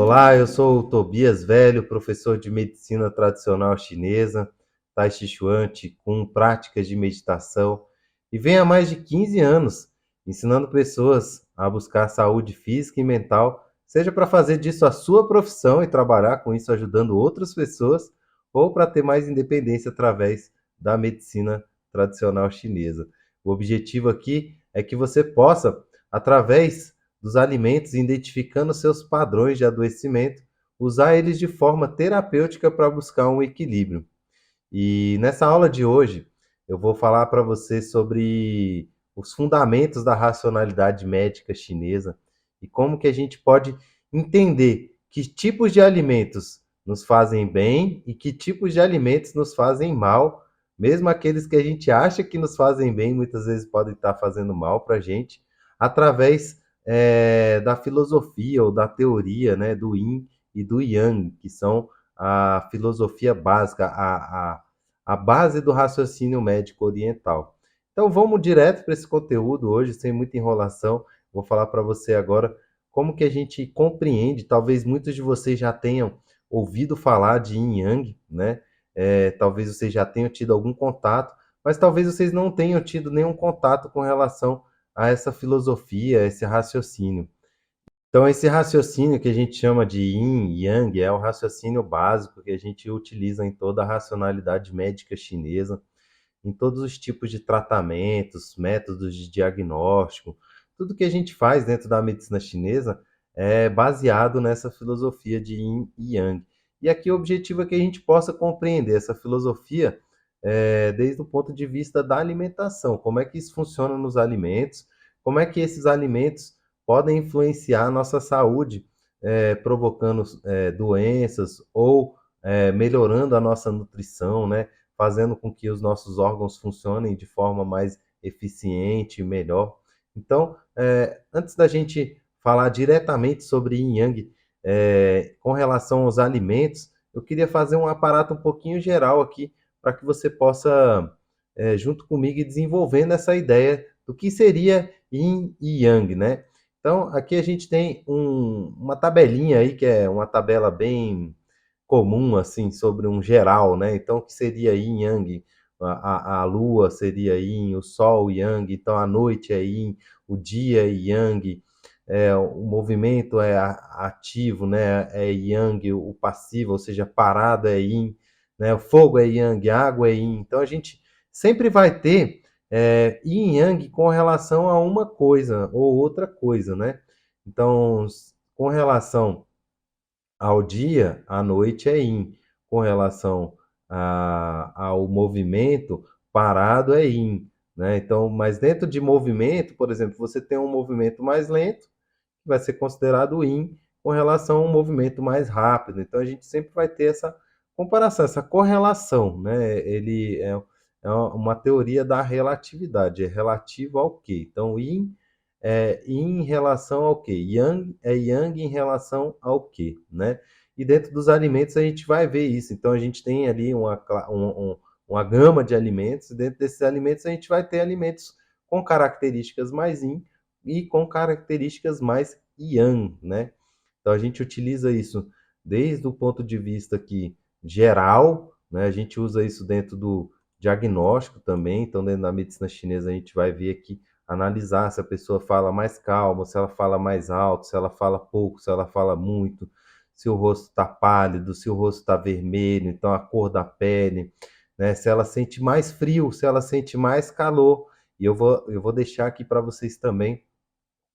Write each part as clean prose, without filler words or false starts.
Olá, eu sou o Tobias Velho, professor de medicina tradicional chinesa, Tai Chi Chuan, com práticas de meditação, e venho há mais de 15 anos ensinando pessoas a buscar saúde física e mental, seja para fazer disso a sua profissão e trabalhar com isso ajudando outras pessoas, ou para ter mais independência através da medicina tradicional chinesa. O objetivo aqui é que você possa, através dos alimentos, identificando seus padrões de adoecimento, usar eles de forma terapêutica para buscar um equilíbrio. E nessa aula de hoje, eu vou falar para você sobre os fundamentos da racionalidade médica chinesa e como que a gente pode entender que tipos de alimentos nos fazem bem e que tipos de alimentos nos fazem mal, mesmo aqueles que a gente acha que nos fazem bem, muitas vezes podem estar fazendo mal para a gente, através da filosofia ou da teoria, né, do Yin e do Yang, que são a filosofia básica, a base do raciocínio médico oriental. Então vamos direto para esse conteúdo hoje, sem muita enrolação. Vou falar para você agora como que a gente compreende, talvez muitos de vocês já tenham ouvido falar de Yin Yang, né? Talvez vocês já tenham tido algum contato, mas talvez vocês não tenham tido nenhum contato com relação a essa filosofia, a esse raciocínio. Então, esse raciocínio que a gente chama de Yin e Yang é o raciocínio básico que a gente utiliza em toda a racionalidade médica chinesa, em todos os tipos de tratamentos, métodos de diagnóstico, tudo que a gente faz dentro da medicina chinesa é baseado nessa filosofia de Yin e Yang. E aqui o objetivo é que a gente possa compreender essa filosofia desde o ponto de vista da alimentação, como é que isso funciona nos alimentos, como é que esses alimentos podem influenciar a nossa saúde, provocando doenças ou melhorando a nossa nutrição, né? Fazendo com que os nossos órgãos funcionem de forma mais eficiente e melhor. Então, antes da gente falar diretamente sobre Yin Yang, com relação aos alimentos, eu queria fazer um aparato um pouquinho geral aqui para que você possa, junto comigo, ir desenvolvendo essa ideia do que seria Yin e Yang, né? Então, aqui a gente tem uma tabelinha aí, que é uma tabela bem comum, assim, sobre um geral, né? Então, o que seria Yin Yang? A lua seria Yin, o sol Yang, então a noite é Yin, o dia é Yang, o movimento é ativo, né? É Yang, o passivo, ou seja, parada é Yin, né? O fogo é Yang, a água é Yin. Então, a gente sempre vai ter Yin Yang com relação a uma coisa ou outra coisa, né? Então, com relação ao dia, à noite é yin. Com relação ao movimento, parado é yin, né? Então, mas dentro de movimento, por exemplo, você tem um movimento mais lento, que vai ser considerado yin, com relação a um movimento mais rápido. Então, a gente sempre vai ter essa comparação, essa correlação, né? Ele é uma teoria da relatividade, é relativo ao quê? Então, yin é yin em relação ao quê? Yang é yang em relação ao quê, né? E dentro dos alimentos a gente vai ver isso. Então a gente tem ali uma gama de alimentos, e dentro desses alimentos a gente vai ter alimentos com características mais yin e com características mais yang, né? Então a gente utiliza isso desde o ponto de vista aqui geral, né? A gente usa isso dentro do diagnóstico também. Então dentro da medicina chinesa a gente vai ver aqui analisar se a pessoa fala mais calmo, se ela fala mais alto, se ela fala pouco, se ela fala muito, se o rosto está pálido, se o rosto está vermelho, então a cor da pele, né? Se ela sente mais frio, se ela sente mais calor. E eu vou deixar aqui para vocês também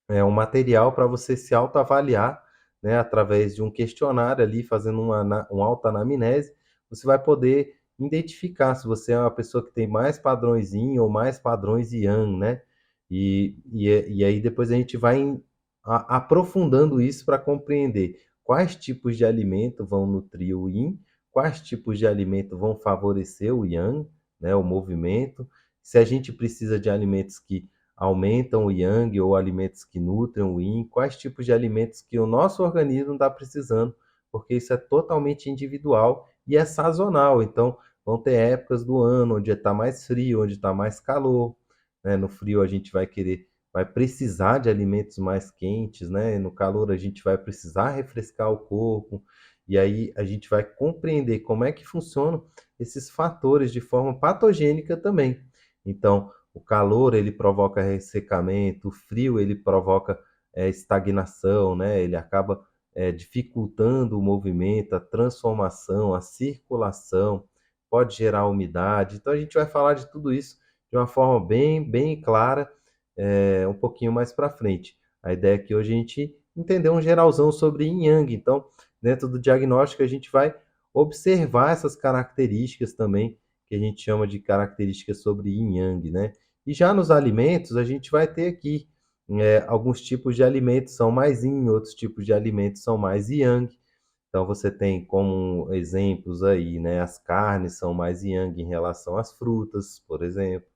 um material para você se autoavaliar, né? Através de um questionário ali, fazendo uma autoanamnese, você vai poder identificar se você é uma pessoa que tem mais padrões yin ou mais padrões yang, né? E aí depois a gente vai aprofundando isso para compreender quais tipos de alimento vão nutrir o yin, quais tipos de alimento vão favorecer o yang, né, o movimento, se a gente precisa de alimentos que aumentam o yang ou alimentos que nutrem o yin, quais tipos de alimentos que o nosso organismo está precisando, porque isso é totalmente individual e é sazonal. Então, vão ter épocas do ano onde está mais frio, onde está mais calor, né? No frio a gente vai querer vai precisar de alimentos mais quentes, né? No calor a gente vai precisar refrescar o corpo, e aí a gente vai compreender como é que funcionam esses fatores de forma patogênica também. Então, o calor ele provoca ressecamento, o frio ele provoca estagnação, né? Ele acaba dificultando o movimento, a transformação, a circulação, pode gerar umidade. Então a gente vai falar de tudo isso de uma forma bem clara, um pouquinho mais para frente. A ideia é que hoje a gente entender um geralzão sobre Yin Yang. Então, dentro do diagnóstico, a gente vai observar essas características também, que a gente chama de características sobre Yin Yang, né? E já nos alimentos, a gente vai ter aqui alguns tipos de alimentos são mais Yin, outros tipos de alimentos são mais Yang. Então você tem como exemplos aí, né? As carnes são mais Yang em relação às frutas, por exemplo,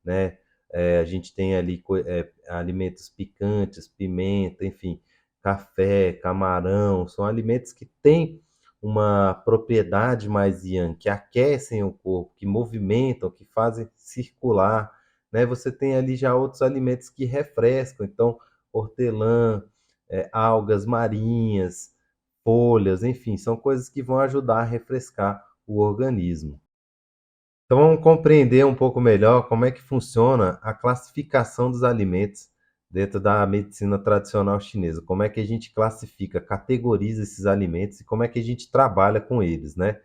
né? A gente tem ali alimentos picantes, pimenta, enfim, café, camarão, são alimentos que têm uma propriedade mais yang, que aquecem o corpo, que movimentam, que fazem circular, né? Você tem ali já outros alimentos que refrescam, então hortelã, algas marinhas, folhas, enfim, são coisas que vão ajudar a refrescar o organismo. Então vamos compreender um pouco melhor como é que funciona a classificação dos alimentos dentro da medicina tradicional chinesa. Como é que a gente classifica, categoriza esses alimentos e como é que a gente trabalha com eles, né?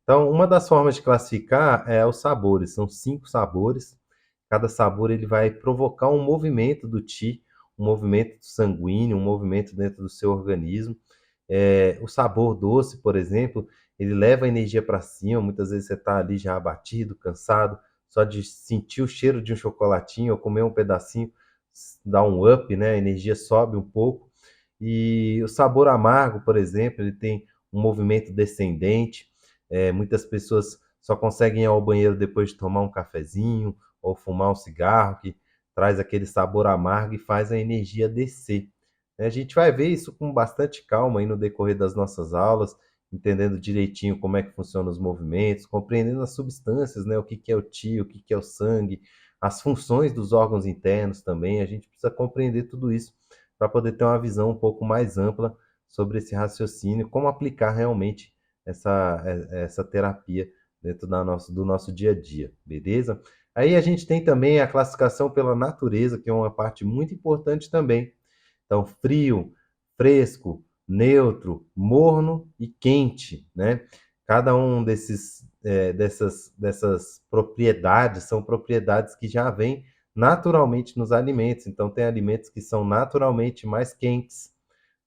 Então, uma das formas de classificar é os sabores. São 5 sabores. Cada sabor ele vai provocar um movimento do qi, um movimento sanguíneo, um movimento dentro do seu organismo. O sabor doce, por exemplo, ele leva a energia para cima. Muitas vezes você está ali já abatido, cansado, só de sentir o cheiro de um chocolatinho ou comer um pedacinho dá um up, né? A energia sobe um pouco. E o sabor amargo, por exemplo, ele tem um movimento descendente. Muitas pessoas só conseguem ir ao banheiro depois de tomar um cafezinho ou fumar um cigarro, que traz aquele sabor amargo e faz a energia descer. A gente vai ver isso com bastante calma aí no decorrer das nossas aulas, entendendo direitinho como é que funcionam os movimentos, compreendendo as substâncias, né? O que que é o qi, o que que é o sangue, as funções dos órgãos internos também. A gente precisa compreender tudo isso para poder ter uma visão um pouco mais ampla sobre esse raciocínio, como aplicar realmente essa terapia dentro do nosso dia a dia, beleza? Aí a gente tem também a classificação pela natureza, que é uma parte muito importante também. Então, frio, fresco, neutro, morno e quente, né? Cada um dessas propriedades são propriedades que já vêm naturalmente nos alimentos. Então, tem alimentos que são naturalmente mais quentes,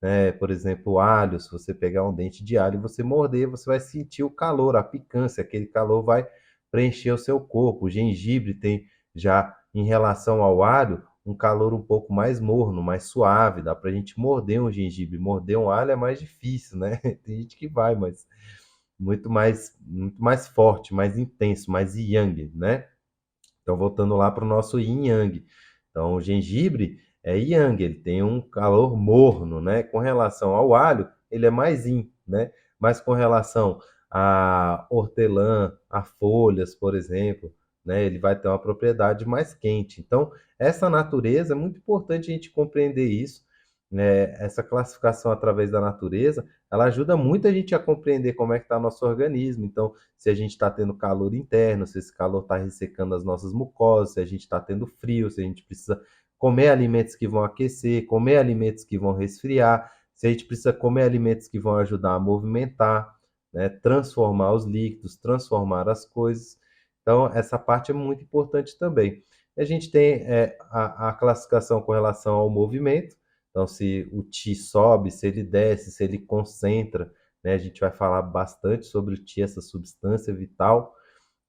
né? Por exemplo, o alho. Se você pegar um dente de alho e você morder, você vai sentir o calor, a picância. Aquele calor vai preencher o seu corpo. O gengibre tem já, em relação ao alho, um calor um pouco mais morno, mais suave. Dá para a gente morder um gengibre. Morder um alho é mais difícil, né? Tem gente que vai, mas muito mais forte, mais intenso, mais yang, né? Então, voltando lá para o nosso yin yang. Então, o gengibre é yang, ele tem um calor morno, né? Com relação ao alho, ele é mais yin, né? Mas com relação a hortelã, a folhas, por exemplo, né? Ele vai ter uma propriedade mais quente. Então, essa natureza é muito importante a gente compreender isso, né? Essa classificação através da natureza, ela ajuda muito a gente a compreender como é que está nosso organismo. Então, se a gente está tendo calor interno, se esse calor está ressecando as nossas mucosas, se a gente está tendo frio, se a gente precisa comer alimentos que vão aquecer, comer alimentos que vão resfriar, se a gente precisa comer alimentos que vão ajudar a movimentar, né, transformar os líquidos, transformar as coisas. Então, essa parte é muito importante também. A gente tem a classificação com relação ao movimento. Então, se o Ti sobe, se ele desce, se ele concentra, né? A gente vai falar bastante sobre o Qi, essa substância vital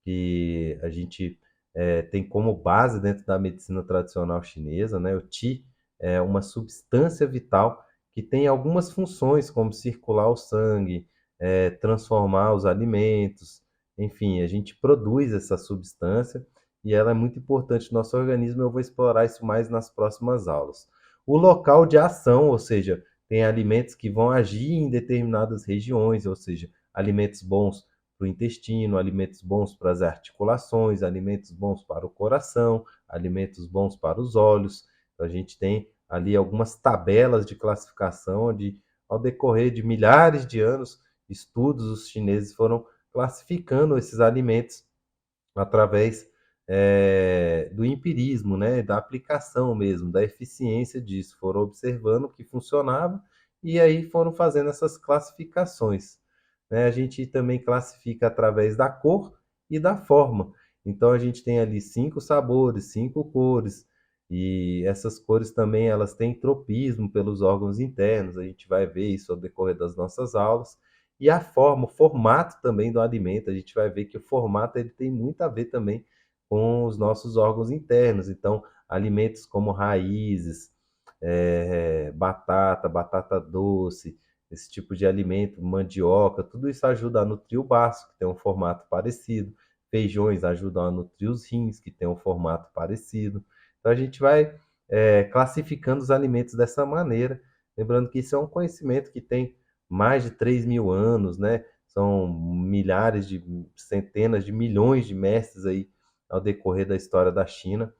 que a gente tem como base dentro da medicina tradicional chinesa, né? O Qi é uma substância vital que tem algumas funções, como circular o sangue, transformar os alimentos, enfim, a gente produz essa substância e ela é muito importante no nosso organismo. Eu vou explorar isso mais nas próximas aulas. O local de ação, ou seja, tem alimentos que vão agir em determinadas regiões, ou seja, alimentos bons para o intestino, alimentos bons para as articulações, alimentos bons para o coração, alimentos bons para os olhos. Então, a gente tem ali algumas tabelas de classificação, onde, ao decorrer de milhares de anos, estudos, os chineses foram classificando esses alimentos através do empirismo, né, da aplicação mesmo, da eficiência disso. Foram observando o que funcionava e aí foram fazendo essas classificações. Né? A gente também classifica através da cor e da forma. Então a gente tem ali 5 sabores, 5 cores, e essas cores também elas têm tropismo pelos órgãos internos. A gente vai ver isso ao decorrer das nossas aulas. E a forma, o formato também do alimento, a gente vai ver que o formato ele tem muito a ver também com os nossos órgãos internos. Então, alimentos como raízes, batata doce, esse tipo de alimento, mandioca, tudo isso ajuda a nutrir o baço, que tem um formato parecido. Feijões ajudam a nutrir os rins, que tem um formato parecido. Então, a gente vai classificando os alimentos dessa maneira. Lembrando que isso é um conhecimento que tem mais de 3.000 anos, né? São milhares de, centenas de milhões de mestres aí ao decorrer da história da China,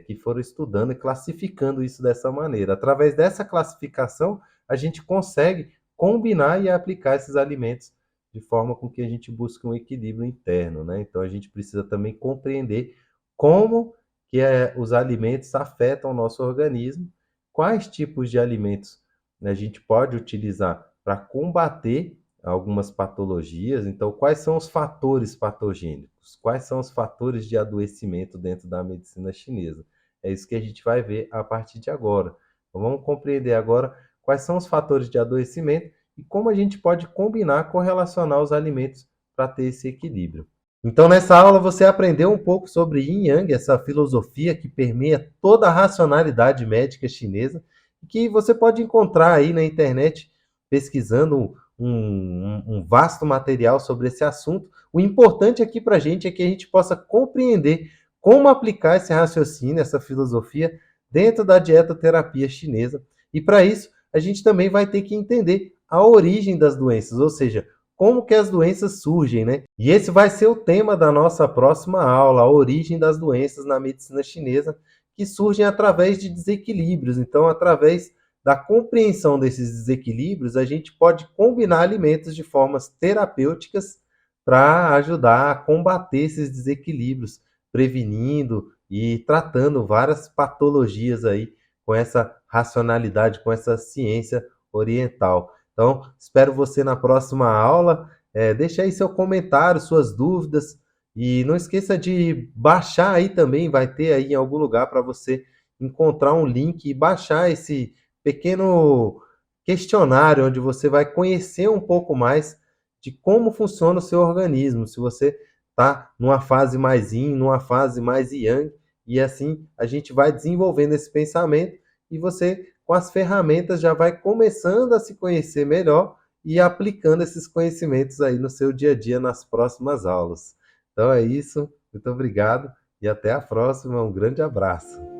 que foram estudando e classificando isso dessa maneira. Através dessa classificação, a gente consegue combinar e aplicar esses alimentos de forma com que a gente busque um equilíbrio interno, né? Então a gente precisa também compreender como que os alimentos afetam o nosso organismo, quais tipos de alimentos, né, a gente pode utilizar para combater algumas patologias. Então, quais são os fatores patogênicos? Quais são os fatores de adoecimento dentro da medicina chinesa? É isso que a gente vai ver a partir de agora. Então, vamos compreender agora quais são os fatores de adoecimento e como a gente pode combinar, correlacionar os alimentos para ter esse equilíbrio. Então, nessa aula, você aprendeu um pouco sobre Yin Yang, essa filosofia que permeia toda a racionalidade médica chinesa, que você pode encontrar aí na internet, pesquisando um vasto material sobre esse assunto. O importante aqui para a gente é que a gente possa compreender como aplicar esse raciocínio, essa filosofia, dentro da dietoterapia chinesa. E para isso, a gente também vai ter que entender a origem das doenças, ou seja, como que as doenças surgem, né? E esse vai ser o tema da nossa próxima aula, a origem das doenças na medicina chinesa, que surgem através de desequilíbrios. Então, através da compreensão desses desequilíbrios, a gente pode combinar alimentos de formas terapêuticas para ajudar a combater esses desequilíbrios, prevenindo e tratando várias patologias aí com essa racionalidade, com essa ciência oriental. Então, espero você na próxima aula. Deixa aí seu comentário, suas dúvidas. E não esqueça de baixar aí também, vai ter aí em algum lugar para você encontrar um link e baixar esse pequeno questionário, onde você vai conhecer um pouco mais de como funciona o seu organismo. Se você está numa fase mais yin, numa fase mais yang, e assim a gente vai desenvolvendo esse pensamento e você com as ferramentas já vai começando a se conhecer melhor e aplicando esses conhecimentos aí no seu dia a dia nas próximas aulas. Então é isso, muito obrigado e até a próxima. Um grande abraço.